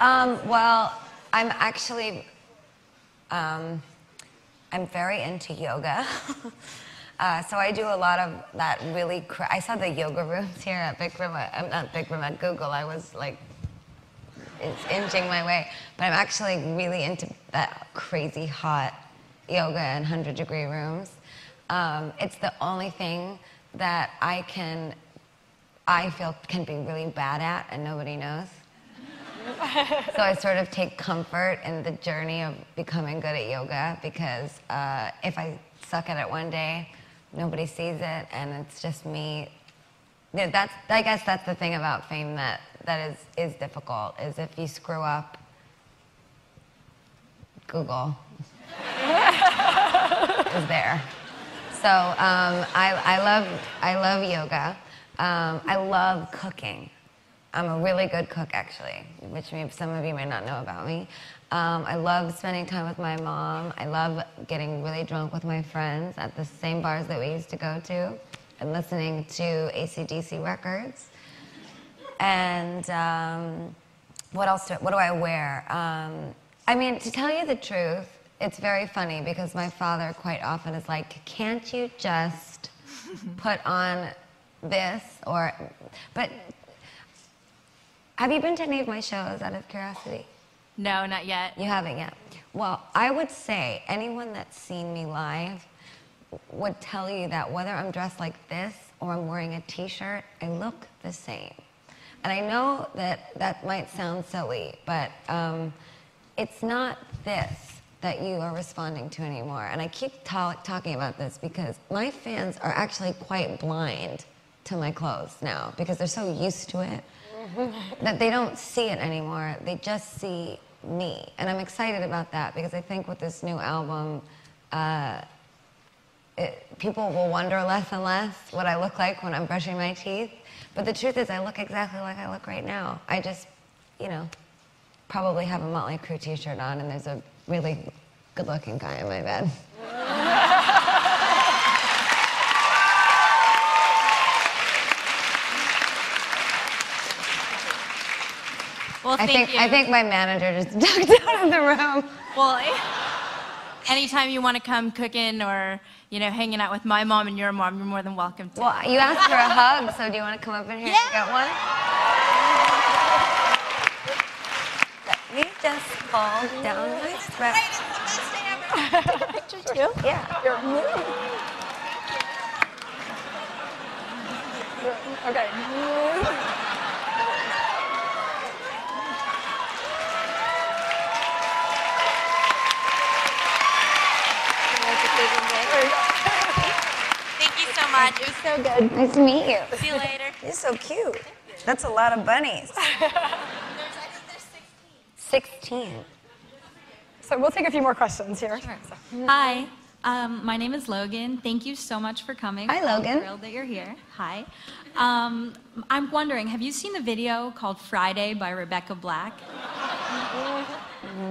Well, I'm actually, I'm very into yoga. So I do a lot of that really, I saw the yoga rooms here at Big Room, not Big Room, at Google. I was like, it's inching my way. But I'm actually really into that crazy hot yoga and 100-degree rooms. It's the only thing that I feel can be really bad at and nobody knows. So I sort of take comfort in the journey of becoming good at yoga because if I suck at it one day, nobody sees it and it's just me. I guess that's the thing about fame that is difficult, is if you screw up, Google is there. So I love yoga. I love cooking. I'm a really good cook, actually, which maybe some of you might not know about me. I love spending time with my mom. I love getting really drunk with my friends at the same bars that we used to go to and listening to AC/DC records. And what do I wear? I mean, to tell you the truth, it's very funny because my father quite often is like, can't you just put on this but have you been to any of my shows out of curiosity? No, not yet. You haven't yet? Well, I would say anyone that's seen me live would tell you that whether I'm dressed like this or I'm wearing a t-shirt, I look the same. And I know that might sound silly, but it's not this that you are responding to anymore. And I keep talking about this because my fans are actually quite blind to my clothes now because they're so used to it that they don't see it anymore. They just see me. And I'm excited about that because I think with this new album, people will wonder less and less what I look like when I'm brushing my teeth. But the truth is I look exactly like I look right now. I just, probably have a Motley Crue t-shirt on and there's a really good-looking guy in my bed. Well, I think my manager just ducked out of the room. Well, anytime you want to come cooking or, hanging out with my mom and your mom, you're more than welcome to. Well, you asked for a hug, so do you want to come up in here and get one? Let me just fall down my strap. It's the best day ever. Take a picture too? Yeah. Okay. Thank you so much. It was so good. Nice to meet you. See you later. You're so cute. That's a lot of bunnies. I think there's 16. So we'll take a few more questions here. Sure. So. Hi, my name is Logan. Thank you so much for coming. Hi, Logan. I'm thrilled that you're here. Hi. I'm wondering, have you seen the video called Friday by Rebecca Black?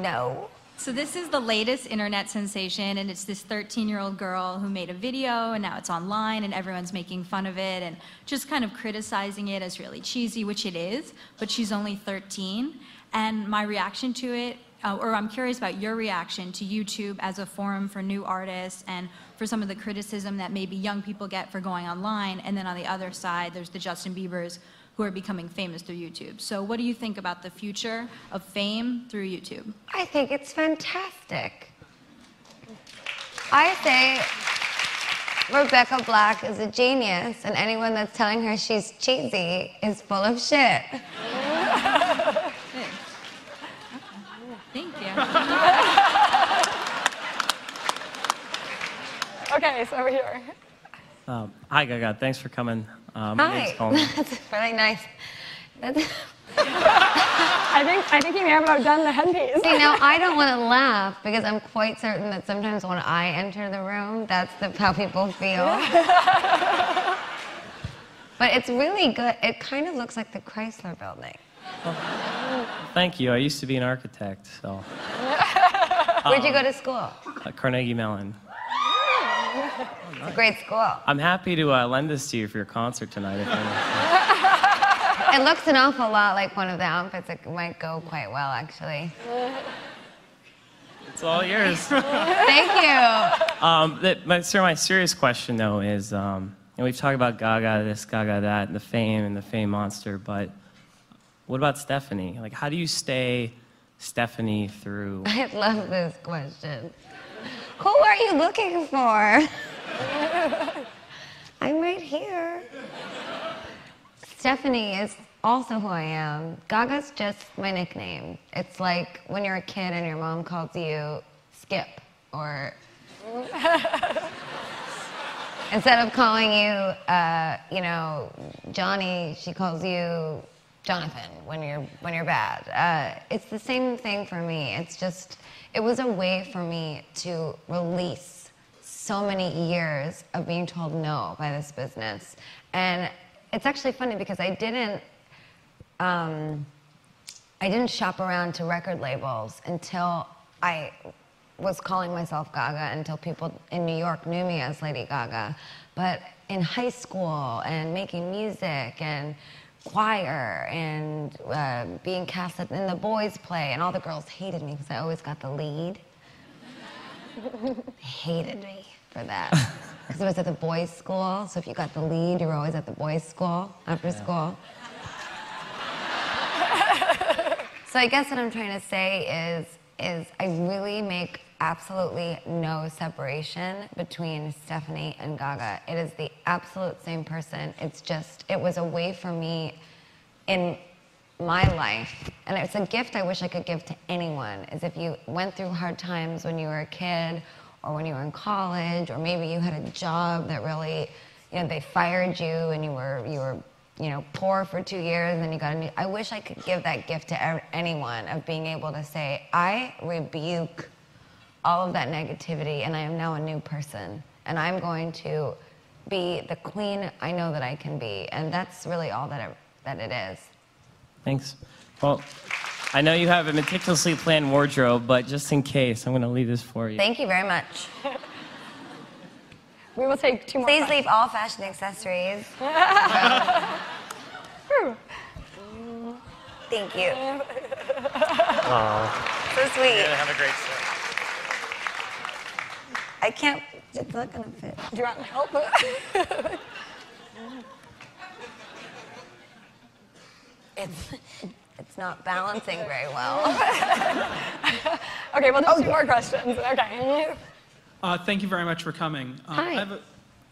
No. So this is the latest internet sensation, and it's this 13-year-old girl who made a video, and now it's online, and everyone's making fun of it and just kind of criticizing it as really cheesy, which it is, but she's only 13. And my reaction to it, or I'm curious about your reaction to YouTube as a forum for new artists and for some of the criticism that maybe young people get for going online, and then on the other side, there's the Justin Biebers who are becoming famous through YouTube. So what do you think about the future of fame through YouTube? I think it's fantastic. I say Rebecca Black is a genius, and anyone that's telling her she's cheesy is full of shit. Thank you. Okay, so over here. Hi, Gaga. Thanks for coming. My name's Hi. Colin. That's really nice. I think you may have outdone the headpiece. See, now I don't want to laugh because I'm quite certain that sometimes when I enter the room, that's how people feel. But it's really good. It kind of looks like the Chrysler Building. Thank you. I used to be an architect, so. Where'd you go to school? At Carnegie Mellon. It's a great school. I'm happy to lend this to you for your concert tonight. If It looks an awful lot like one of the outfits. It might go quite well, actually. It's all yours. Thank you. My serious question, though, is, we've talked about Gaga this, Gaga that, and the fame monster, but what about Stephanie? Like, how do you stay Stephanie through? I love this question. Who are you looking for? I'm right here. Stephanie is also who I am. Gaga's just my nickname. It's like when you're a kid and your mom calls you Skip, or instead of calling you, Johnny, she calls you Jonathan when you're bad. It's the same thing for me. It was a way for me to release so many years of being told no by this business. And it's actually funny because I didn't shop around to record labels until I was calling myself Gaga, until people in New York knew me as Lady Gaga. But in high school and making music and choir and being cast in the boys' play, and all the girls hated me because I always got the lead. They hated me for that. Because it was at the boys' school, so if you got the lead, you were always at the boys' school after school. So I guess what I'm trying to say is I really make absolutely no separation between Stephanie and Gaga. It is the absolute same person. It was a way for me in my life, and it's a gift I wish I could give to anyone, is if you went through hard times when you were a kid, or when you were in college, or maybe you had a job that really, they fired you and you were poor for 2 years and then you got a new, I wish I could give that gift to anyone, of being able to say, I rebuke all of that negativity and I am now a new person and I'm going to be the queen I know that I can be. And that's really all that it is. Thanks. Well, I know you have a meticulously planned wardrobe, but just in case, I'm going to leave this for you. Thank you very much. We will take 2 more Please questions. leave all fashion accessories. Thank you. Aww. So sweet. Yeah, have a great set. I can't, it's not gonna fit. Do you want help? It's not balancing very well. Okay, we'll do 2 more questions. Okay. Thank you very much for coming. Hi.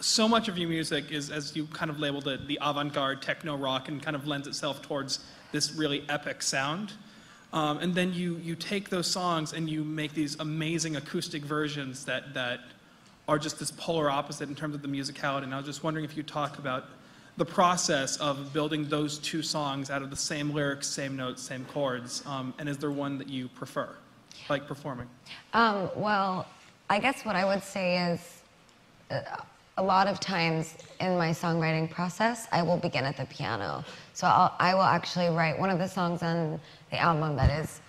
So much of your music is, as you kind of labeled it, the avant-garde techno rock, and kind of lends itself towards this really epic sound. And then you take those songs and you make these amazing acoustic versions that are just this polar opposite in terms of the musicality. And I was just wondering if you talk about the process of building those 2 songs out of the same lyrics, same notes, same chords. And is there one that you prefer, like performing? Well, I guess what I would say is a lot of times in my songwriting process, I will begin at the piano. So I will actually write one of the songs on the album that is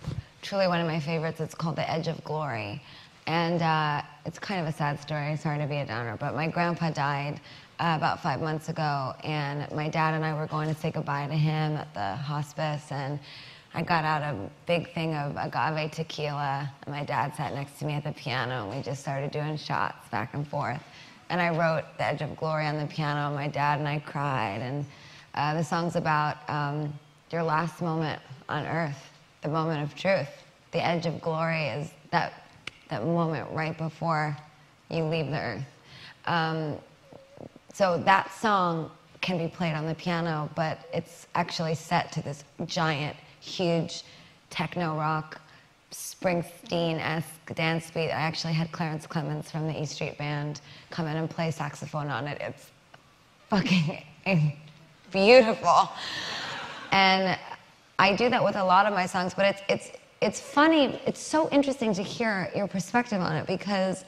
truly one of my favorites. It's called The Edge of Glory. And it's kind of a sad story, sorry to be a downer, but my grandpa died about 5 months ago, and my dad and I were going to say goodbye to him at the hospice, and I got out a big thing of agave tequila, and my dad sat next to me at the piano, and we just started doing shots back and forth. And I wrote The Edge of Glory on the piano, and my dad and I cried. And the song's about your last moment on earth, the moment of truth. The edge of glory is that moment right before you leave the earth. So that song can be played on the piano, but it's actually set to this giant, huge techno rock, Springsteen-esque dance beat. I actually had Clarence Clemens from the E Street Band come in and play saxophone on it. It's fucking beautiful. And I do that with a lot of my songs, but it's funny, it's so interesting to hear your perspective on it, because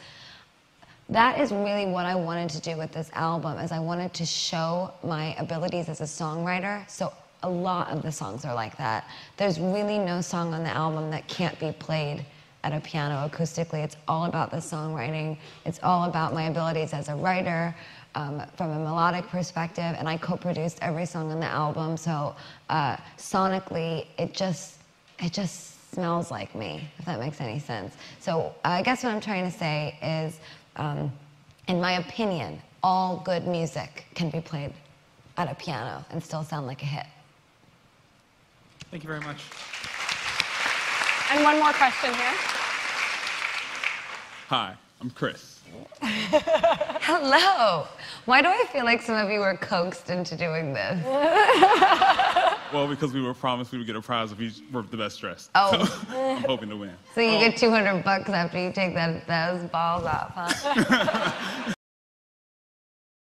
that is really what I wanted to do with this album, is I wanted to show my abilities as a songwriter. So a lot of the songs are like that. There's really no song on the album that can't be played at a piano acoustically. It's all about the songwriting. It's all about my abilities as a writer. from a melodic perspective, and I co-produced every song on the album. So sonically, it just smells like me, if that makes any sense. So I guess what I'm trying to say is, in my opinion, all good music can be played at a piano and still sound like a hit. Thank you very much. And one more question here. Hi, I'm Chris. Hello. Why do I feel like some of you were coaxed into doing this? Well, because we were promised we would get a prize if each were the best dressed. Oh. So I'm hoping to win. So you get $200 after you take those balls off, huh?